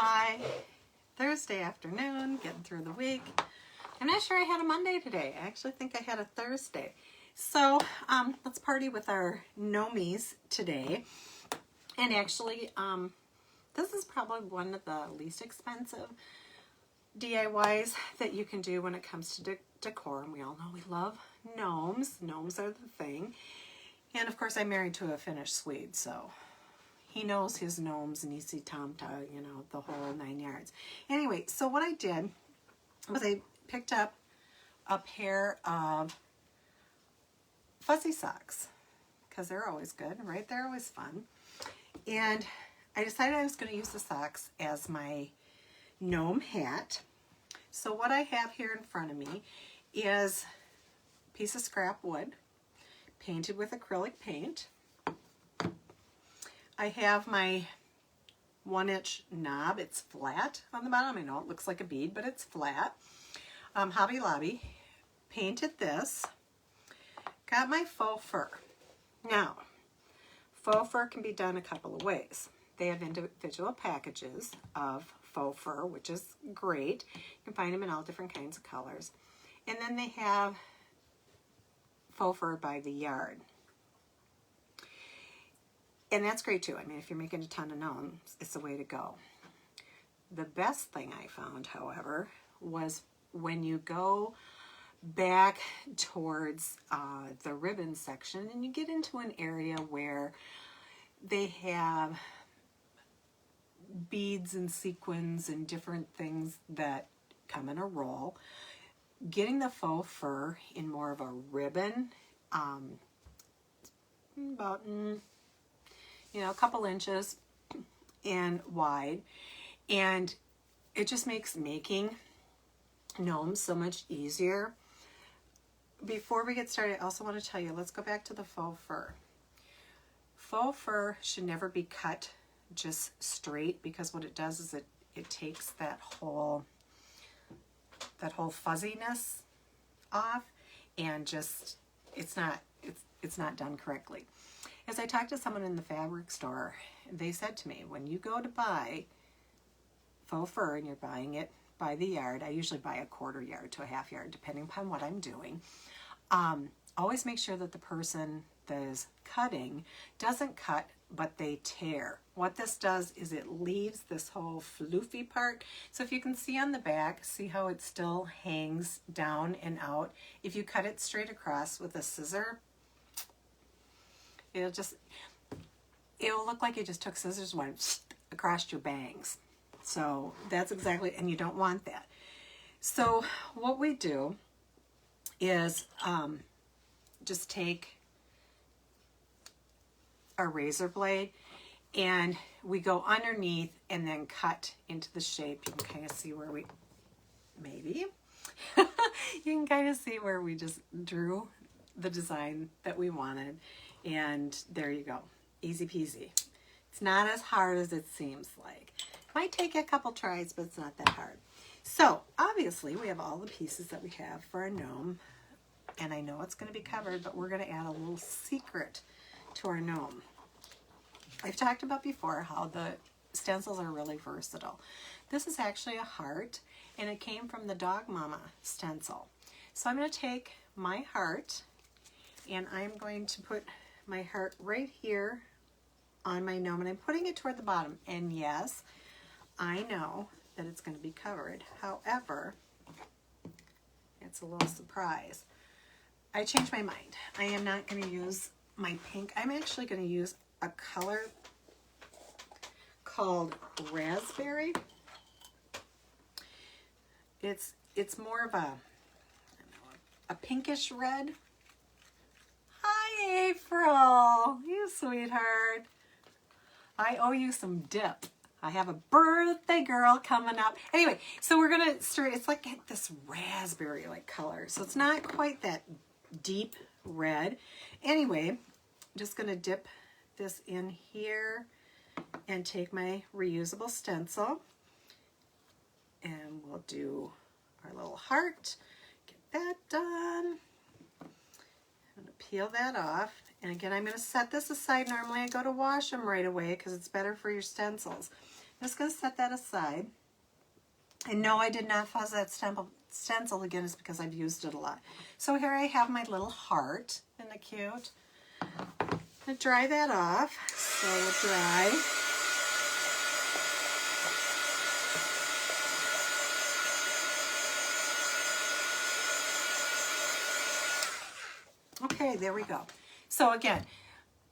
Hi, Thursday afternoon, getting through the week. I'm not sure I had a Monday today. I actually think I had a Thursday. So let's party with our gnomies today. And actually, this is probably one of the least expensive DIYs that you can do when it comes to decor. And we all know we love gnomes. Gnomes are the thing. And of course, I'm married to a Finnish Swede, so he knows his gnomes, Nisi Tamta, you know, the whole 9 yards. Anyway, so what I did was I picked up a pair of fuzzy socks, because they're always good, right? They're always fun. And I decided I was going to use the socks as my gnome hat. So what I have here in front of me is a piece of scrap wood painted with acrylic paint. I have my 1-inch knob. It's flat on the bottom. I know it looks like a bead, but it's flat. Hobby Lobby painted this. Got my faux fur. Now, faux fur can be done a couple of ways. They have individual packages of faux fur, which is great. You can find them in all different kinds of colors. And then they have faux fur by the yard. And that's great too. I mean, if you're making a ton of gnomes, it's the way to go. The best thing I found, however, was when you go back towards the ribbon section and you get into an area where they have beads and sequins and different things that come in a roll. Getting the faux fur in more of a ribbon, about a couple inches and wide, and it just makes making gnomes so much easier. Before we get started, I also want to tell you, let's go back to the faux fur. Faux fur should never be cut just straight, because what it does is it takes that whole fuzziness off, and just it's not done correctly. As I talked to someone in the fabric store, they said to me, when you go to buy faux fur and you're buying it by the yard, I usually buy a 1/4 yard to a 1/2 yard, depending upon what I'm doing. Always make sure that the person that is cutting doesn't cut, but they tear. What this does is it leaves this whole floofy part. So if you can see on the back, see how it still hangs down and out. If you cut it straight across with a scissor, it'll look like you just took scissors and went across your bangs. So that's exactly, and you don't want that. So what we do is just take a razor blade and we go underneath and then cut into the shape. You can kind of see where you can kind of see where we just drew the design that we wanted. And there you go. Easy peasy. It's not as hard as it seems like. Might take a couple tries, but it's not that hard. So obviously we have all the pieces that we have for a gnome. And I know it's going to be covered, but we're going to add a little secret to our gnome. I've talked about before how the stencils are really versatile. This is actually a heart, and it came from the Dog Mama stencil. So I'm going to take my heart, and I'm going to put my heart right here on my gnome, and I'm putting it toward the bottom. And yes, I know that it's going to be covered. However, it's a little surprise. I changed my mind. I am not going to use my pink. I'm actually going to use a color called raspberry. It's more of a pinkish red. Hi, April. You sweetheart. I owe you some dip. I have a birthday girl coming up. Anyway, so we're going to start. It's like this raspberry-like color. So it's not quite that deep red. Anyway, I'm just going to dip this in here and take my reusable stencil. And we'll do our little heart. Get that done. I'm going to peel that off. And again, I'm going to set this aside. Normally I go to wash them right away because it's better for your stencils. just going to set that aside. And no, I did not fuzz that stencil again, is because I've used it a lot. So here I have my little heart. Isn't it cute? I'm going to dry that off. So we'll dry. Okay, there we go. So again,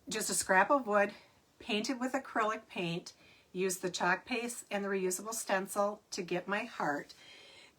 just a scrap of wood, painted with acrylic paint, use the chalk paste and the reusable stencil to get my heart.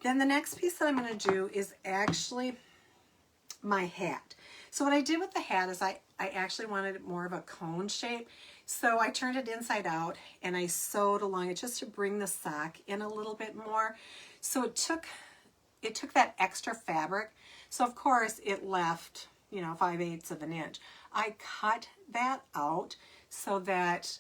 Then the next piece that I'm going to do is actually my hat. So what I did with the hat is I actually wanted it more of a cone shape. So I turned it inside out and I sewed along it just to bring the sock in a little bit more. So it took that extra fabric. So of course it left, you know, 5/8 of an inch. I cut that out so that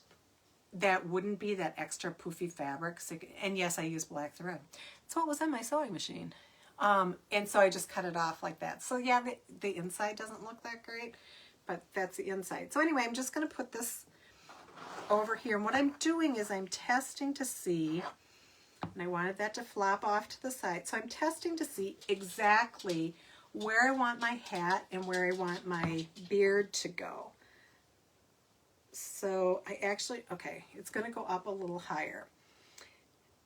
that wouldn't be that extra poofy fabric. So, and yes, I used black thread. That's what was on my sewing machine. And so I just cut it off like that. So yeah, the inside doesn't look that great, but that's the inside. So anyway, I'm just going to put this over here. And what I'm doing is I'm testing to see, and I wanted that to flop off to the side. So I'm testing to see exactly where I want my hat and where I want my beard to go. So I actually, okay, it's going to go up a little higher.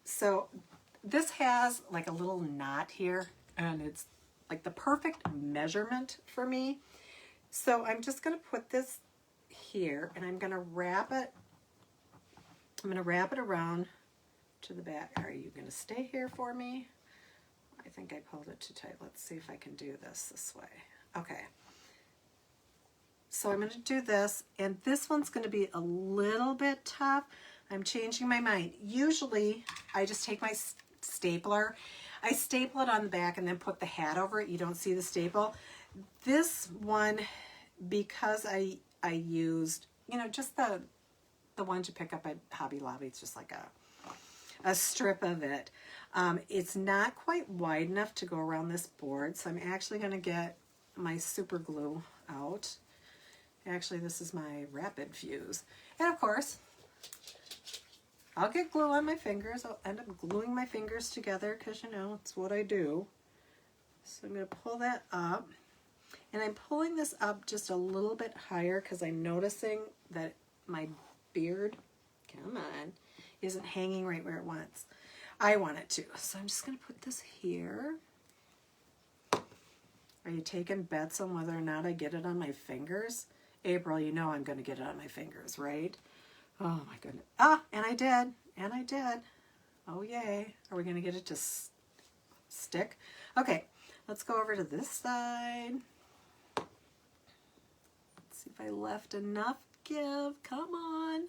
So this has like a little knot here, and it's like the perfect measurement for me. So I'm just going to put this here, and I'm going to wrap it. I'm going to wrap it around to the back. Are you going to stay here for me? I think I pulled it too tight. Let's see if I can do this way. Okay. So I'm going to do this, and this one's going to be a little bit tough. I'm changing my mind. Usually, I just take my stapler, I staple it on the back and then put the hat over it. You don't see the staple. This one, because I used, you know, just the ones you pick up at Hobby Lobby. It's just like a strip of it. It's not quite wide enough to go around this board, so I'm actually going to get my super glue out. Actually, this is my rapid fuse. And of course, I'll get glue on my fingers. I'll end up gluing my fingers together because, you know, it's what I do. So I'm going to pull that up. And I'm pulling this up just a little bit higher because I'm noticing that my beard, come on, isn't hanging right where it wants. I want it to. So I'm just going to put this here. Are you taking bets on whether or not I get it on my fingers? April, you know I'm going to get it on my fingers, right? Oh my goodness. Ah, and I did. And I did. Oh, yay. Are we going to get it to stick? Okay, let's go over to this side. Let's see if I left enough give. Come on.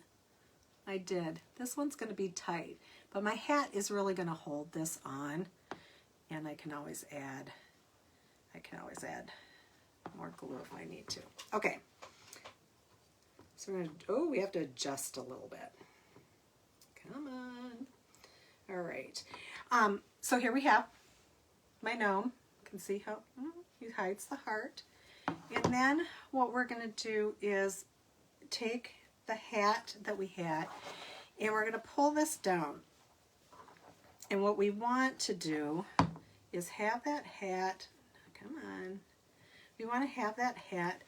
I did. This one's going to be tight, but my hat is really going to hold this on, and I can always add more glue if I need to. Okay. So we're going to, oh, we have to adjust a little bit. Come on. All right. So here we have my gnome. You can see how he hides the heart. And then what we're going to do is take the hat that we had, and we're going to pull this down. And what we want to do is have that hat, come on, we want to have that hat.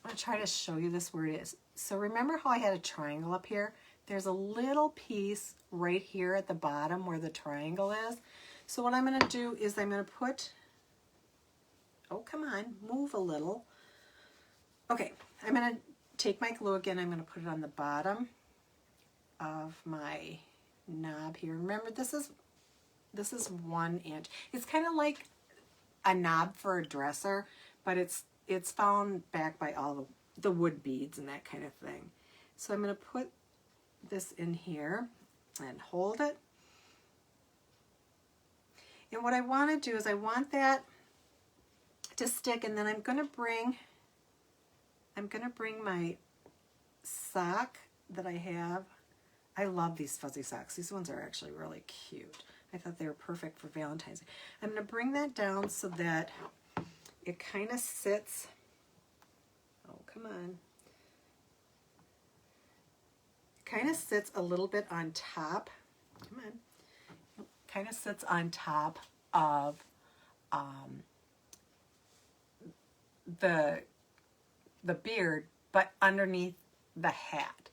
I'm going to try to show you this where it is. So remember how I had a triangle up here? There's a little piece right here at the bottom where the triangle is. So what I'm going to do is I'm going to put, oh come on, move a little. Okay, I'm going to take my glue again. I'm going to put it on the bottom of my knob here. Remember, this is 1 inch. It's kind of like a knob for a dresser, but it's found back by all the wood beads and that kind of thing. So I'm going to put this in here and hold it. And what I want to do is I want that to stick, and then I'm going to bring my sock that I have. I love these fuzzy socks. These ones are actually really cute. I thought they were perfect for Valentine's Day. I'm going to bring that down so that it kind of sits. Oh, come on. It kind of sits a little bit on top. Come on. Kind of sits on top of the beard, but underneath the hat.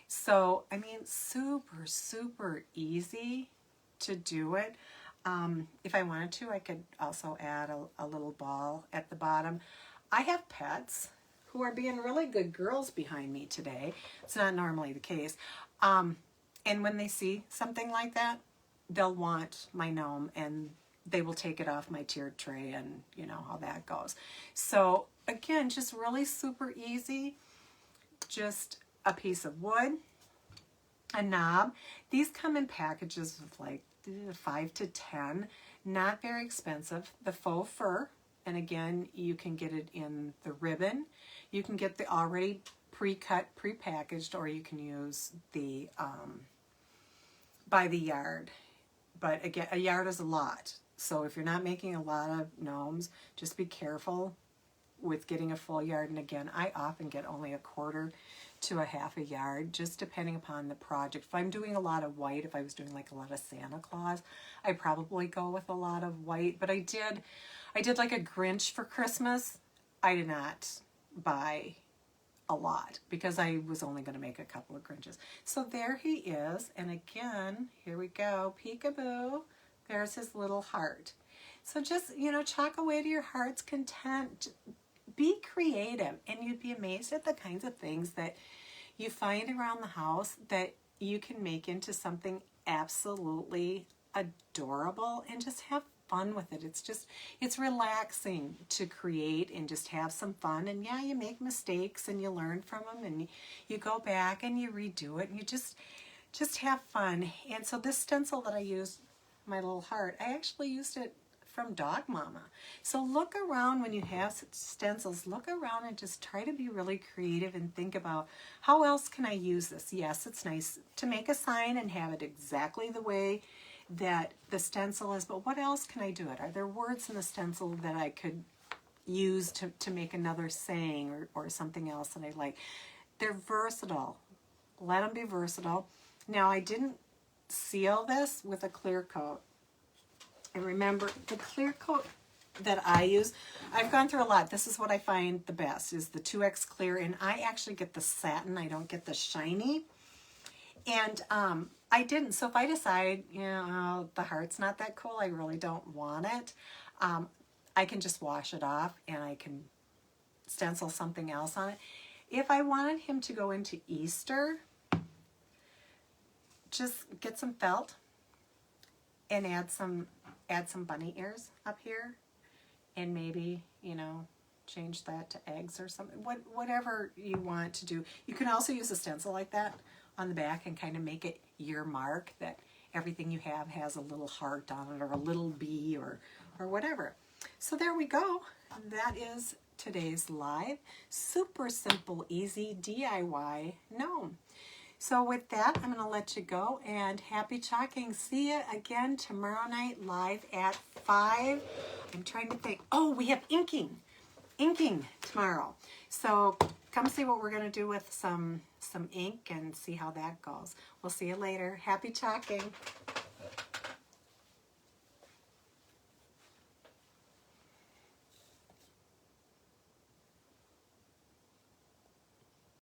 So, I mean, super, super easy to do it. If I wanted to, I could also add a little ball at the bottom. I have pets who are being really good girls behind me today. It's not normally the case. And when they see something like that, they'll want my gnome and they will take it off my tiered tray, and you know how that goes. So again, just really super easy. Just a piece of wood, a knob. These come in packages of like 5 to 10, not very expensive. The faux fur, and again, you can get it in the ribbon. You can get the already pre-cut, pre-packaged, or you can use the by the yard. But again, a yard is a lot. So if you're not making a lot of gnomes, just be careful with getting a full yard. And again, I often get only 1/4 to a 1/2 a yard, just depending upon the project. If I'm doing a lot of white, if I was doing like a lot of Santa Claus, I probably go with a lot of white. But I did like a Grinch for Christmas. I did not buy a lot because I was only going to make a couple of Grinches. So there he is. And again, here we go. Peekaboo. There's his little heart. So just, you know, chalk away to your heart's content. Be creative, and you'd be amazed at the kinds of things that you find around the house that you can make into something absolutely adorable and just have fun with it. It's relaxing to create and just have some fun. And yeah, you make mistakes and you learn from them, and you go back and you redo it, and you just have fun. And so this stencil that I used, my little heart, I actually used it from Dog Mama. So look around when you have stencils, look around and just try to be really creative and think about, how else can I use this? Yes, it's nice to make a sign and have it exactly the way that the stencil is, but what else can I do it? Are there words in the stencil that I could use to make another saying or something else that I like? They're versatile. Let them be versatile. Now, I didn't seal this with a clear coat. And remember, the clear coat that I use, I've gone through a lot. This is what I find the best, is the 2X clear. And I actually get the satin. I don't get the shiny. And I didn't. So if I decide, you know, the heart's not that cool, I really don't want it, I can just wash it off and I can stencil something else on it. If I wanted him to go into Easter, just get some felt and add some bunny ears up here, and maybe, you know, change that to eggs or something. Whatever you want to do. You can also use a stencil like that on the back and kind of make it your mark, that everything you have has a little heart on it or a little bee or whatever. So there we go. That is today's live, super simple, easy DIY gnome. So with that, I'm going to let you go, and happy chalking. See you again tomorrow night live at 5. I'm trying to think. Oh, we have inking tomorrow. So come see what we're going to do with some ink and see how that goes. We'll see you later. Happy chalking.